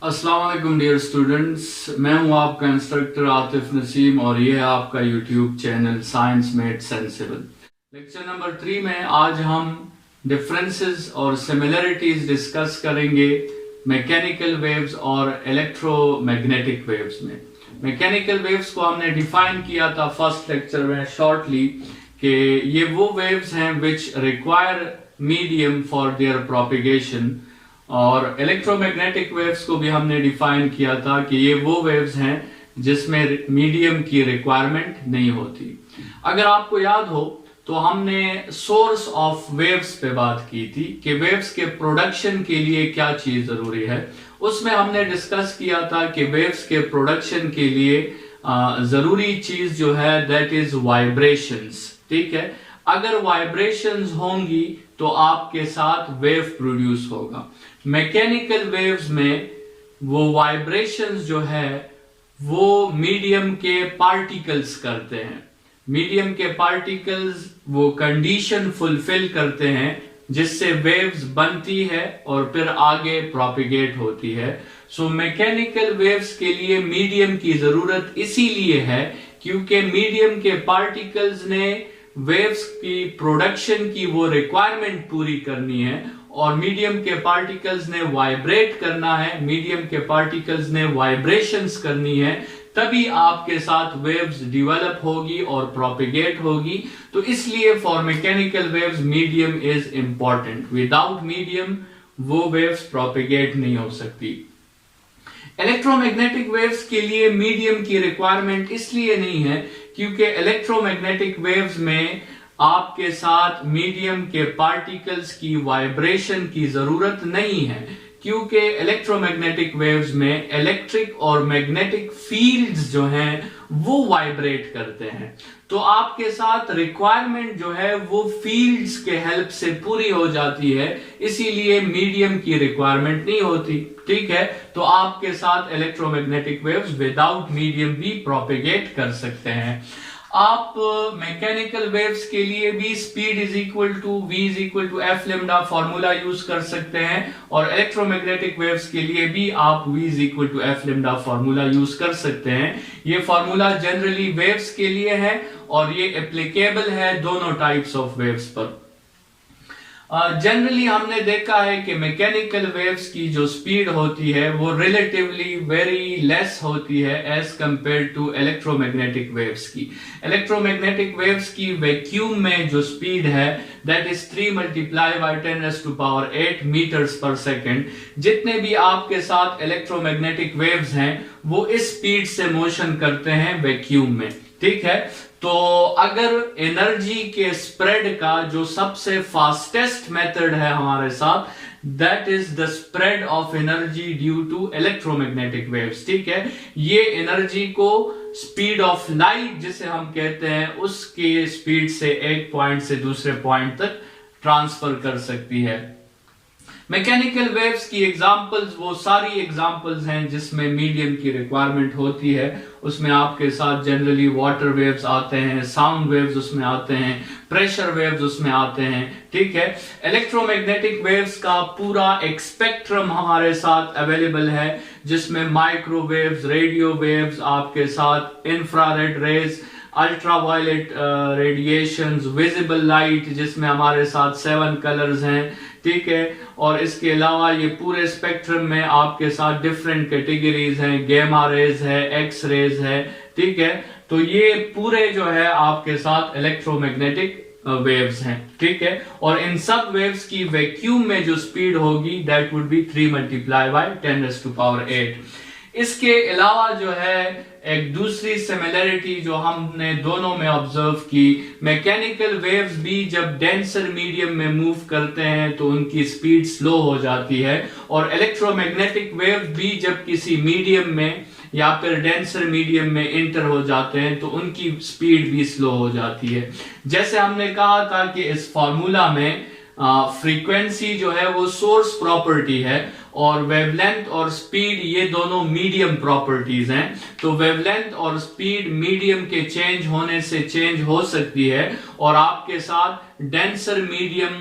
अस्सलाम वालेकुम dear students, मैं हूं आपका इंस्ट्रक्टर आतिफ नसीम और ये है आपका YouTube channel science made sensible. Lecture number 3 में आज हम डिफरेंसेस और सिमिलरिटीज डिस्कस करेंगे मैकेनिकल वेव्स और इलेक्ट्रोमैग्नेटिक वेव्स में। मैकेनिकल वेव्स को हमने डिफाइन किया था फर्स्ट लेक्चर में शॉर्टली कि ये वो वेव्स हैं which require medium for their propagation, और इलेक्ट्रोमैग्नेटिक वेव्स को भी हमने डिफाइन किया था कि ये वो वेव्स हैं जिसमें मीडियम की रिक्वायरमेंट नहीं होती। अगर आपको याद हो तो हमने सोर्स ऑफ वेव्स पे बात की थी कि वेव्स के प्रोडक्शन के लिए क्या चीज जरूरी है। उसमें हमने डिस्कस किया था कि वेव्स के प्रोडक्शन के लिए जरूरी चीज जो है दैट इज वाइब्रेशंस। ठीक है, अगर वाइब्रेशंस होंगी तो आपके साथ वेव प्रोड्यूस होगा। मैकेनिकल वेव्स में वो वाइब्रेशंस जो है वो मीडियम के पार्टिकल्स करते हैं। मीडियम के पार्टिकल्स वो कंडीशन फुलफिल करते हैं जिससे वेव्स बनती है और फिर आगे प्रोपिगेट होती है। सो मैकेनिकल वेव्स के लिए मीडियम की जरूरत इसीलिए है क्योंकि मीडियम के पार्टिकल्स ने वेव्स की प्रोडक्शन की वो रिक्वायरमेंट पूरी करनी है और मीडियम के पार्टिकल्स ने वाइब्रेट करना है, मीडियम के पार्टिकल्स ने वाइब्रेशंस करनी है, तभी आपके साथ वेव्स डेवलप होगी और प्रोपिगेट होगी। तो इसलिए for mechanical waves medium is important. Without medium वो वेव्स प्रोपिगेट नहीं हो सकती। इलेक्ट्रोमैग्नेटिक वेव्स के लिए मीडियम की रिक्वायरमेंट इसलिए नहीं है क्योंकि इलेक्ट्रोमैग्नेटिक वेव्स में आपके साथ मीडियम के पार्टिकल्स की वाइब्रेशन की जरूरत नहीं है, क्योंकि इलेक्ट्रोमैग्नेटिक वेव्स में इलेक्ट्रिक और मैग्नेटिक फील्ड्स जो हैं वो वाइब्रेट करते हैं। तो आपके साथ रिक्वायरमेंट जो है वो फील्ड्स के हेल्प से पूरी हो जाती है, इसीलिए मीडियम की रिक्वायरमेंट नहीं होती। ठीक है, तो आपके साथ इलेक्ट्रोमैग्नेटिक वेव्स विदाउट मीडियम भी प्रोपेगेट कर सकते हैं। आप मैकेनिकल वेव्स के लिए भी speed is equal to v is equal to F lambda formula use कर सकते हैं और इलेक्ट्रोमैग्नेटिक वेव्स के लिए भी आप v is equal to F lambda formula use कर सकते हैं। ये फॉर्मूला जनरली वेव्स के लिए है और ये एप्लीकेबल है दोनों टाइप्स ऑफ वेव्स पर। जनरली हमने देखा है कि मैकेनिकल वेव्स की जो स्पीड होती है वो रिलेटिवली वेरी लेस होती है as compare to electromagnetic waves की। इलेक्ट्रोमैग्नेटिक वेव्स की वैक्यूम में जो स्पीड है that is 3 multiply by 10⁸ metres पर सेकेंड। जितने भी आपके साथ इलेक्ट्रोमैग्नेटिक वेव्स हैं वो इस स्पीड से मोशन करते हैं वैक्यूम में। ठीक है, तो अगर एनर्जी के स्प्रेड का जो सबसे फास्टेस्ट मेथड है हमारे साथ that is the spread of energy due to electromagnetic waves. ठीक है, ये एनर्जी को स्पीड ऑफ लाइट जिसे हम कहते हैं उसके स्पीड से एक पॉइंट से दूसरे पॉइंट तक ट्रांसफर कर सकती है। मैकेनिकल वेव्स की एग्जांपल्स वो सारी एग्जांपल्स हैं जिसमें मीडियम की रिक्वायरमेंट होती है। उसमें आपके साथ जनरली वाटर वेव्स आते हैं, साउंड वेव्स उसमें आते हैं, प्रेशर वेव्स उसमें आते हैं। ठीक है, इलेक्ट्रोमैग्नेटिक वेव्स का पूरा एक स्पेक्ट्रम हमारे साथ अवेलेबल है जिसमें माइक्रोवेव्स, रेडियो वेव्स, आपके साथ infrared rays, ultraviolet radiations, visible light जिसमें हमारे साथ 7 कलर्स हैं। ठीक है, और इसके अलावा ये पूरे स्पेक्ट्रम में आपके साथ डिफरेंट कैटेगरीज हैं, गामा रेज है, एक्स रेज है। ठीक है, तो ये पूरे जो है आपके साथ इलेक्ट्रोमैग्नेटिक वेव्स हैं। ठीक है, और इन सब वेव्स की वैक्यूम में जो स्पीड होगी that would be 3 multiply by 10⁸। इसके अलावा जो है एक दूसरी सिमिलरिटी जो हमने दोनों में ऑब्जर्व की, मैकेनिकल वेव्स भी जब डेंसर मीडियम में मूव करते हैं तो उनकी स्पीड स्लो हो जाती है और इलेक्ट्रोमैग्नेटिक वेव्स भी जब किसी मीडियम में या फिर डेंसर मीडियम में इंटर हो जाते हैं तो उनकी स्पीड भी स्लो हो जाती है। जैसे हमने कहा था कि इस फॉर्मूला में फ्रीक्वेंसी जो है वो सोर्स प्रॉपर्टी है और वेवलेंथ और स्पीड ये दोनों मीडियम प्रॉपर्टीज हैं। तो वेवलेंथ और स्पीड मीडियम के चेंज होने से चेंज हो सकती है और आपके साथ डेंसर मीडियम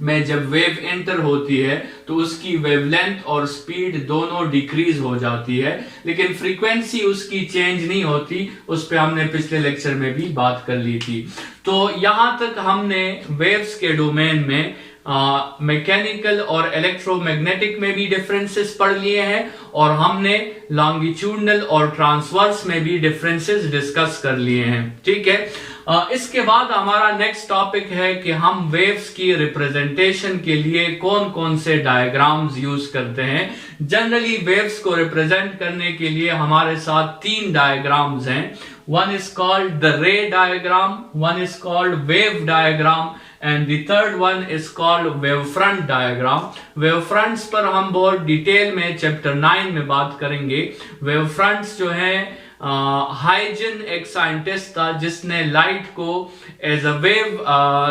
में जब वेव एंटर होती है तो उसकी वेवलेंथ और स्पीड दोनों डिक्रीज हो जाती है, लेकिन फ्रीक्वेंसी उसकी चेंज नहीं होती। उस पे हमने पिछले लेक्चर में भी बात कर ली थी। तो यहां तक हमने वेव्स के डोमेन में मैकेनिकल और इलेक्ट्रोमैग्नेटिक में भी डिफरेंसेस पढ़ लिए हैं, और हमने लॉन्गिट्यूडनल और ट्रांसवर्स में भी डिफरेंसेस डिस्कस कर लिए हैं। ठीक है, इसके बाद हमारा नेक्स्ट टॉपिक है कि हम वेव्स की रिप्रेजेंटेशन के लिए कौन कौन से डायग्राम्स यूज करते हैं। जनरली वेव्स को रिप्रेजेंट करने के लिए हमारे साथ 3 डायग्राम्स हैं। वन इज कॉल्ड द रे diagram, one is called wave diagram, and the third one is called wave front diagram. Wave fronts पर हम बहुत डिटेल में चैप्टर 9 में बात करेंगे। वेव फ्रंट्स जो है, हाइजन एक साइंटिस्ट था जिसने लाइट को एज अ वेव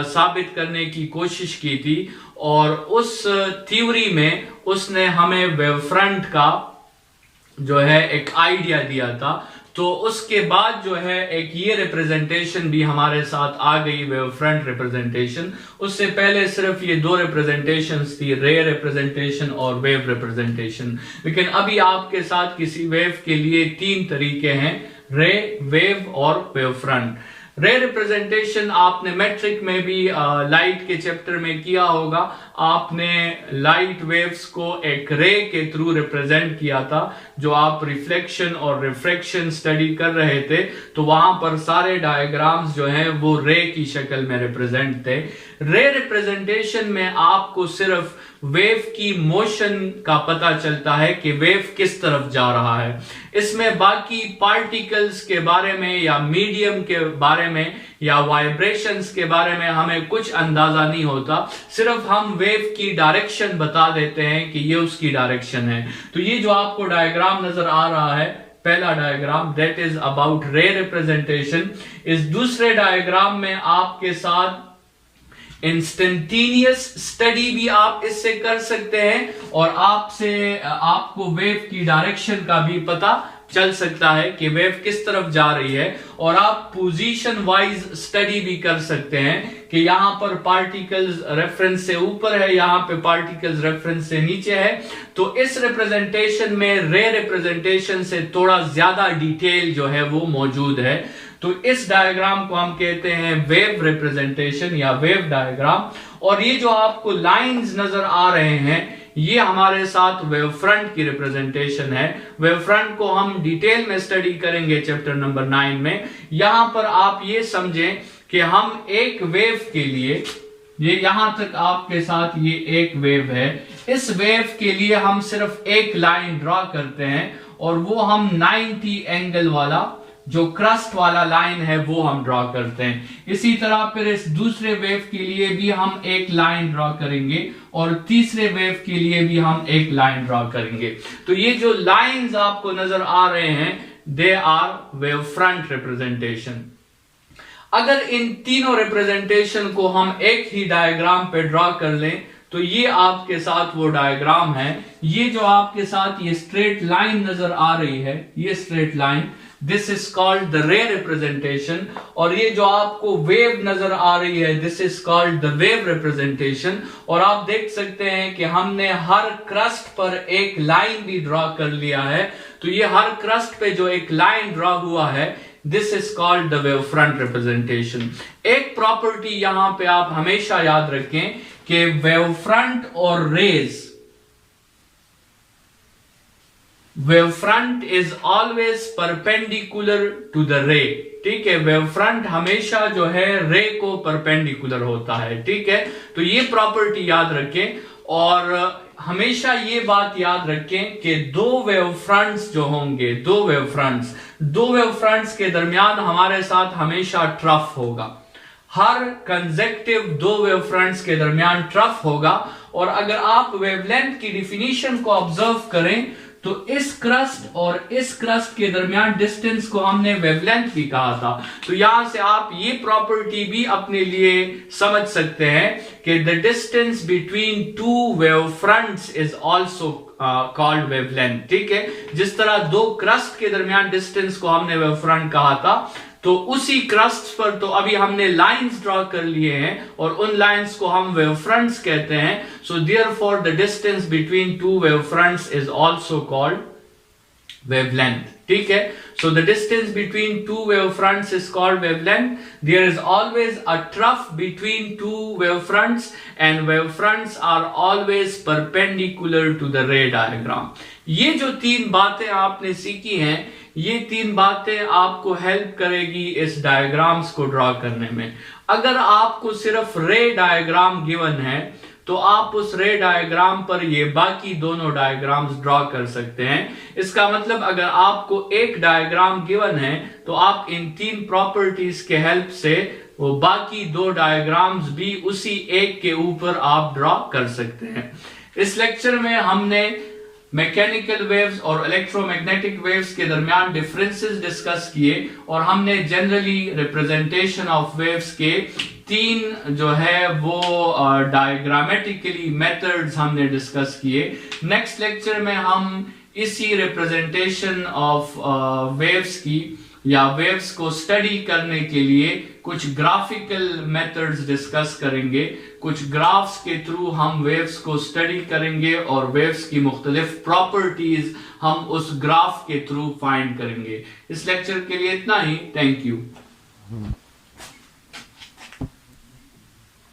साबित करने की कोशिश की थी, और उस थ्योरी में उसने हमें वेव फ्रंट का जो है एक आइडिया दिया था। तो उसके बाद जो है एक ये रिप्रेजेंटेशन भी हमारे साथ आ गई, वेव फ्रंट रिप्रेजेंटेशन। उससे पहले सिर्फ ये 2 रिप्रेजेंटेशंस थी, रे रिप्रेजेंटेशन और वेव रिप्रेजेंटेशन। लेकिन अभी आपके साथ किसी वेव के लिए 3 तरीके हैं, रे, वेव और वेव फ्रंट। रे रिप्रेजेंटेशन आपने मैट्रिक में भी लाइट के चैप्टर में किया होगा। आपने लाइट वेव्स को एक रे के थ्रू रिप्रेजेंट किया था। जो आप रिफ्लेक्शन और रिफ्रैक्शन स्टडी कर रहे थे तो वहां पर सारे डायग्राम्स जो हैं वो रे की शक्ल में रिप्रेजेंट थे। रे रिप्रेजेंटेशन में आपको सिर्फ वेव की मोशन का पता चलता है कि वेव किस तरफ जा रहा है। इसमें बाकी पार्टिकल्स के बारे में या मीडियम के बारे में या वाइब्रेशंस के बारे में हमें कुछ अंदाजा नहीं होता। सिर्फ हम वेव की डायरेक्शन बता देते हैं कि ये उसकी डायरेक्शन है। तो ये जो आपको डायग्राम नजर आ रहा है, पहला डायग्राम, दैट इज अबाउट रे रिप्रेजेंटेशन। इस दूसरे डायग्राम में आपके साथ इंस्टेंटेनियस स्टडी भी आप इससे कर सकते हैं, और आपको वेव की डायरेक्शन का भी पता चल सकता है कि वेव किस तरफ जा रही है। और आप पोजीशन वाइज स्टडी भी कर सकते हैं कि यहां पर पार्टिकल्स रेफरेंस से ऊपर है, यहां पे पार्टिकल्स रेफरेंस से नीचे है। तो इस रिप्रेजेंटेशन में रे रिप्रेजेंटेशन से थोड़ा ज्यादा डिटेल जो है वो मौजूद है। तो इस डायग्राम को हम कहते हैं वेव रिप्रेजेंटेशन या वेव डायग्राम। और ये जो आपको लाइंस नजर आ रहे हैं ये हमारे साथ वेव फ्रंट की रिप्रेजेंटेशन है। वेव फ्रंट को हम डिटेल में स्टडी करेंगे चैप्टर नंबर 9 में। यहां पर आप ये समझें कि हम एक वेव के लिए, ये यहां तक आपके साथ ये एक वेव है, इस वेव के लिए हम सिर्फ एक लाइन ड्रॉ करते हैं, और वो हम 90 एंगल वाला जो क्रस्ट वाला लाइन है वो हम ड्रॉ करते हैं। इसी तरह फिर इस दूसरे वेव के लिए भी हम एक लाइन ड्रॉ करेंगे, और तीसरे वेव के लिए भी हम एक लाइन ड्रॉ करेंगे। तो ये जो लाइंस आपको नजर आ रहे हैं they are wave front representation. अगर इन तीनों रिप्रेजेंटेशन को हम एक ही डायग्राम पे ड्रॉ कर लें तो ये आपके साथ वो डायग्राम है। ये जो आपके साथ ये स्ट्रेट लाइन नजर आ रही है, ये straight line, this is called the रे रिप्रेजेंटेशन। और ये जो आपको वेव नजर आ रही है this is called the wave representation. और आप देख सकते हैं कि हमने हर क्रस्ट पर एक लाइन भी ड्रॉ कर लिया है। तो ये हर क्रस्ट पे जो एक लाइन ड्रॉ हुआ है this is called the wave front representation. एक प्रॉपर्टी यहां पे आप हमेशा याद रखें कि वेव फ्रंट और rays, wave front is always perpendicular to the ray. ठीक है, वेव फ्रंट हमेशा जो है रे को परपेंडिकुलर होता है। ठीक है, तो ये प्रॉपर्टी याद रखें। और हमेशा ये बात याद रखें कि दो वेव फ्रंट्स जो होंगे, दो वेव फ्रंट्स के दरमियान हमारे साथ हमेशा ट्रफ होगा। हर कंसेक्टिव दो वेव फ्रंट्स के दरमियान ट्रफ होगा। और अगर आप वेवलेंथ की डिफिनीशन को ऑब्जर्व करें तो इस क्रस्ट और इस क्रस्ट के दरमियान डिस्टेंस को हमने वेवलेंथ भी कहा था। तो यहां से आप ये प्रॉपर्टी भी अपने लिए समझ सकते हैं कि the distance between two wave fronts is also called wavelength. ठीक है, जिस तरह दो क्रस्ट के दरमियान डिस्टेंस को हमने वेव फ्रंट कहा था, तो उसी क्रस्ट पर तो अभी हमने लाइंस ड्रॉ कर लिए हैं और उन लाइंस को हम वेव फ्रंट्स कहते हैं. So therefore the distance between two wave fronts is also called wavelength. ठीक है. So the distance between two wave fronts is called wavelength. There is always a trough between two wave fronts and wave fronts are always perpendicular to the ray diagram. ये जो तीन बातें आपने सीखी हैं, ये तीन बातें आपको हेल्प करेगी इस डायग्राम्स को ड्रॉ करने में. अगर आपको सिर्फ रे डायग्राम गिवन है तो आप उस रे डायग्राम पर ये बाकी दोनों डायग्राम्स ड्रॉ कर सकते हैं. इसका मतलब अगर आपको एक डायग्राम गिवन है तो आप इन तीन प्रॉपर्टीज के हेल्प से वो बाकी दो डायग्राम्स भी उसी एक के ऊपर आप ड्रॉ कर सकते हैं. इस लेक्चर में हमने मैकेनिकल वेव्स और इलेक्ट्रोमैग्नेटिक वेव्स के दरमियान डिफरेंसेस डिस्कस किए और हमने जनरली रिप्रेजेंटेशन ऑफ वेव्स के तीन जो है वो डायग्रामेटिकली मेथड्स हमने डिस्कस किए. नेक्स्ट लेक्चर में हम इसी रिप्रेजेंटेशन ऑफ वेव्स की या वेव्स को स्टडी करने के लिए कुछ ग्राफिकल मेथड्स डिस्कस करेंगे. कुछ ग्राफ्स के थ्रू हम वेव्स को स्टडी करेंगे और वेव्स की मुख्तलिफ प्रॉपर्टीज हम उस ग्राफ के थ्रू फाइंड करेंगे. इस लेक्चर के लिए इतना ही. Thank you.